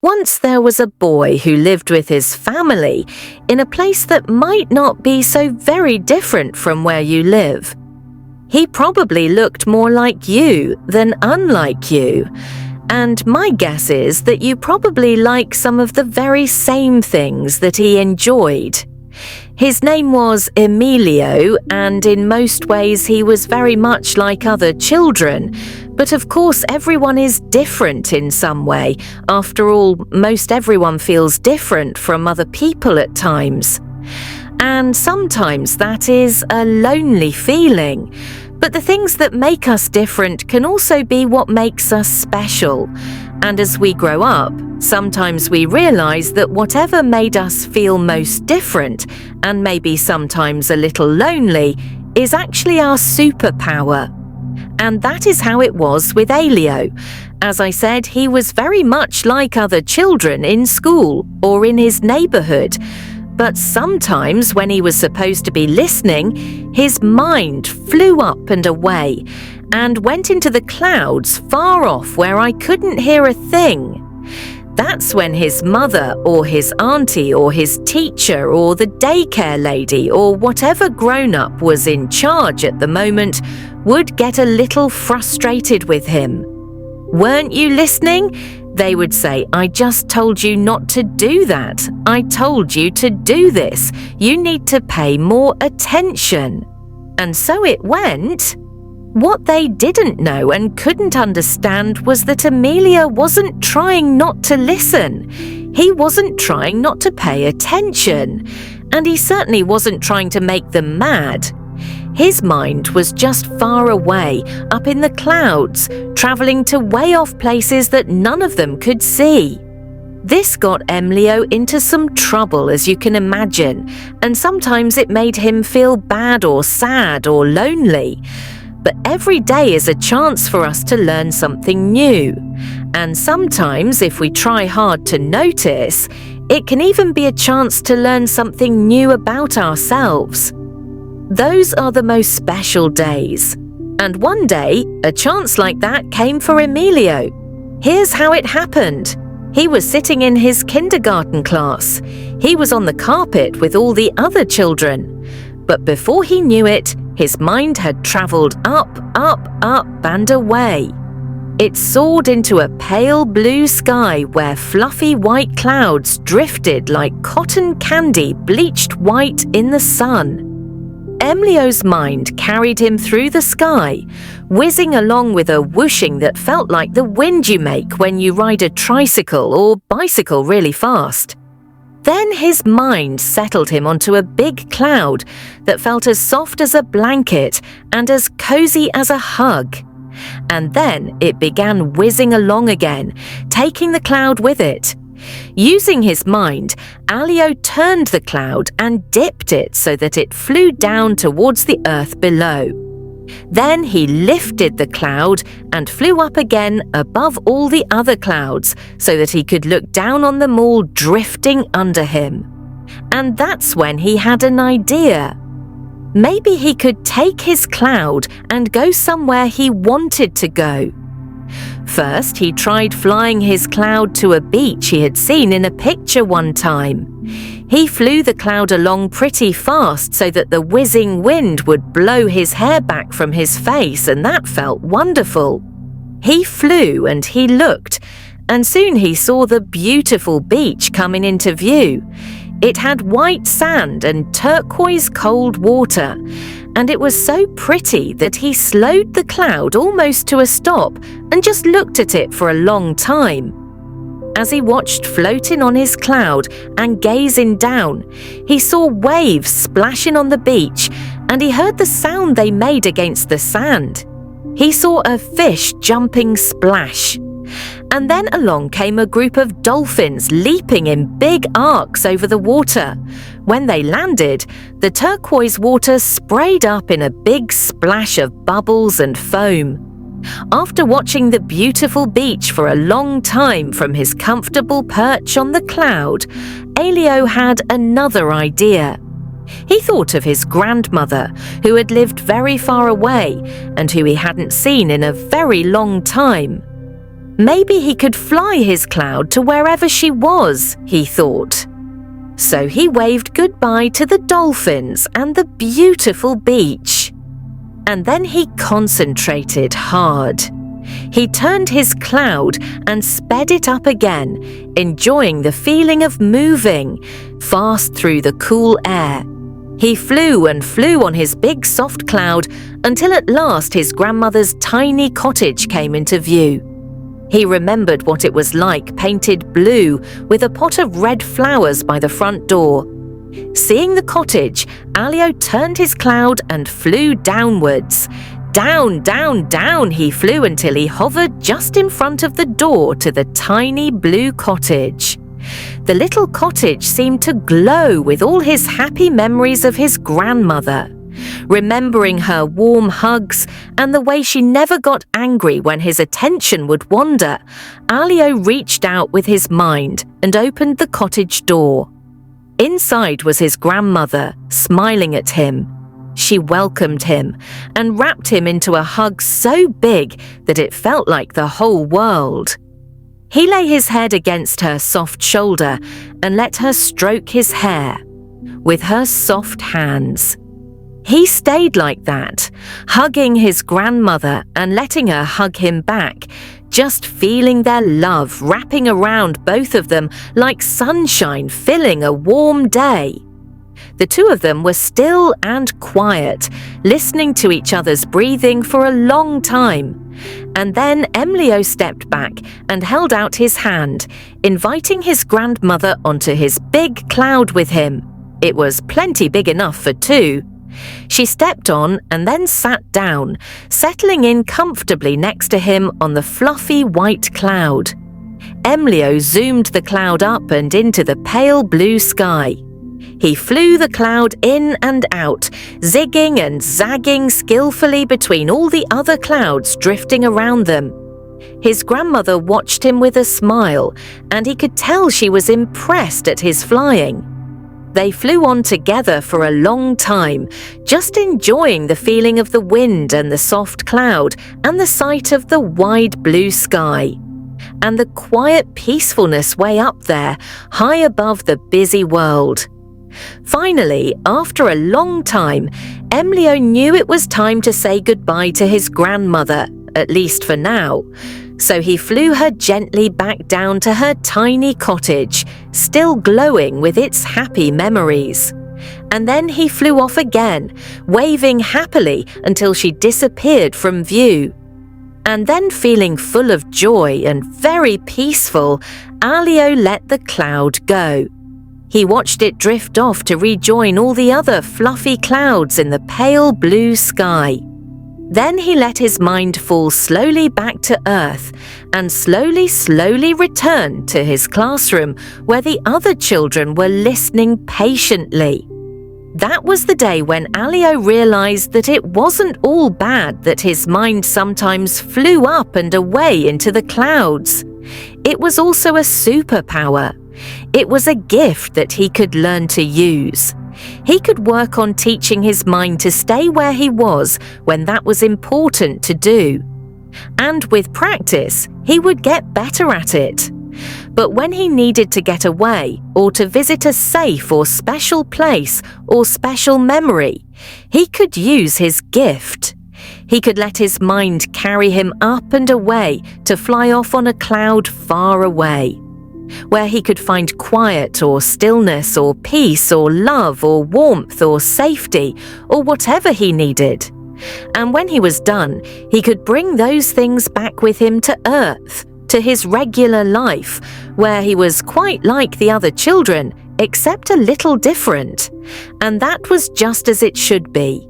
Once there was a boy who lived with his family in a place that might not be so very different from where you live. He probably looked more like you than unlike you, and my guess is that you probably like some of the very same things that he enjoyed. His name was Emilio, and in most ways he was very much like other children. But of course everyone is different in some way. After all, most everyone feels different from other people at times. And sometimes that is a lonely feeling. But the things that make us different can also be what makes us special. And as we grow up, sometimes we realize that whatever made us feel most different, and maybe sometimes a little lonely, is actually our superpower. And that is how it was with Elio. As I said, he was very much like other children in school or in his neighborhood. But sometimes when he was supposed to be listening, his mind flew up and away and went into the clouds far off where I couldn't hear a thing. That's when his mother or his auntie or his teacher or the daycare lady or whatever grown-up was in charge at the moment would get a little frustrated with him. "Weren't you listening?" They would say, "I just told you not to do that. I told you to do this. You need to pay more attention." And so it went. What they didn't know and couldn't understand was that Emilio wasn't trying not to listen. He wasn't trying not to pay attention. And he certainly wasn't trying to make them mad. His mind was just far away, up in the clouds, travelling to way off places that none of them could see. This got Emilio into some trouble, as you can imagine, and sometimes it made him feel bad or sad or lonely. But every day is a chance for us to learn something new. And sometimes, if we try hard to notice, it can even be a chance to learn something new about ourselves. Those are the most special days. And one day, a chance like that came for Emilio. Here's how it happened. He was sitting in his kindergarten class. He was on the carpet with all the other children. But before he knew it, his mind had travelled up, and away. It soared into a pale blue sky where fluffy white clouds drifted like cotton candy bleached white in the sun. Emilio's mind carried him through the sky, whizzing along with a whooshing that felt like the wind you make when you ride a tricycle or bicycle really fast. Then his mind settled him onto a big cloud that felt as soft as a blanket and as cozy as a hug. And then it began whizzing along again, taking the cloud with it. Using his mind, Elio turned the cloud and dipped it so that it flew down towards the earth below. Then he lifted the cloud and flew up again above all the other clouds so that he could look down on them all drifting under him. And that's when he had an idea. Maybe he could take his cloud and go somewhere he wanted to go. First, he tried flying his cloud to a beach he had seen in a picture one time. He flew the cloud along pretty fast so that the whizzing wind would blow his hair back from his face, and that felt wonderful. He flew and he looked, and soon he saw the beautiful beach coming into view. It had white sand and turquoise cold water, and it was so pretty that he slowed the cloud almost to a stop and just looked at it for a long time. As he watched floating on his cloud and gazing down, he saw waves splashing on the beach, and he heard the sound they made against the sand. He saw a fish jumping splash. And then along came a group of dolphins leaping in big arcs over the water. When they landed, the turquoise water sprayed up in a big splash of bubbles and foam. After watching the beautiful beach for a long time from his comfortable perch on the cloud, Elio had another idea. He thought of his grandmother, who had lived very far away and who he hadn't seen in a very long time. Maybe he could fly his cloud to wherever she was, he thought. So he waved goodbye to the dolphins and the beautiful beach. And then he concentrated hard. He turned his cloud and sped it up again, enjoying the feeling of moving fast through the cool air. He flew and flew on his big soft cloud until at last his grandmother's tiny cottage came into view. He remembered what it was like painted blue with a pot of red flowers by the front door. Seeing the cottage, Emilio turned his cloud and flew downwards. Down, down, down he flew until he hovered just in front of the door to the tiny blue cottage. The little cottage seemed to glow with all his happy memories of his grandmother. Remembering her warm hugs and the way she never got angry when his attention would wander, Emilio reached out with his mind and opened the cottage door. Inside was his grandmother, smiling at him. She welcomed him and wrapped him into a hug so big that it felt like the whole world. He lay his head against her soft shoulder and let her stroke his hair with her soft hands. He stayed like that, hugging his grandmother and letting her hug him back, just feeling their love wrapping around both of them like sunshine filling a warm day. The two of them were still and quiet, listening to each other's breathing for a long time. And then Emilio stepped back and held out his hand, inviting his grandmother onto his big cloud with him. It was plenty big enough for two. She stepped on and then sat down, settling in comfortably next to him on the fluffy white cloud. Emilio zoomed the cloud up and into the pale blue sky. He flew the cloud in and out, zigging and zagging skillfully between all the other clouds drifting around them. His grandmother watched him with a smile, and he could tell she was impressed at his flying. They flew on together for a long time, just enjoying the feeling of the wind and the soft cloud and the sight of the wide blue sky. And the quiet peacefulness way up there, high above the busy world. Finally, after a long time, Emilio knew it was time to say goodbye to his grandmother, at least for now. So he flew her gently back down to her tiny cottage, still glowing with its happy memories. And then he flew off again, waving happily until she disappeared from view. And then, feeling full of joy and very peaceful, Emilio let the cloud go. He watched it drift off to rejoin all the other fluffy clouds in the pale blue sky. Then he let his mind fall slowly back to earth and slowly returned to his classroom where the other children were listening patiently. That was the day when Emilio realized that it wasn't all bad that his mind sometimes flew up and away into the clouds. It was also a superpower. It was a gift that he could learn to use. He could work on teaching his mind to stay where he was when that was important to do. And with practice, he would get better at it. But when he needed to get away or to visit a safe or special place or special memory, he could use his gift. He could let his mind carry him up and away to fly off on a cloud far away, where he could find quiet or stillness or peace or love or warmth or safety or whatever he needed. And when he was done, he could bring those things back with him to Earth, to his regular life, where he was quite like the other children, except a little different. And that was just as it should be.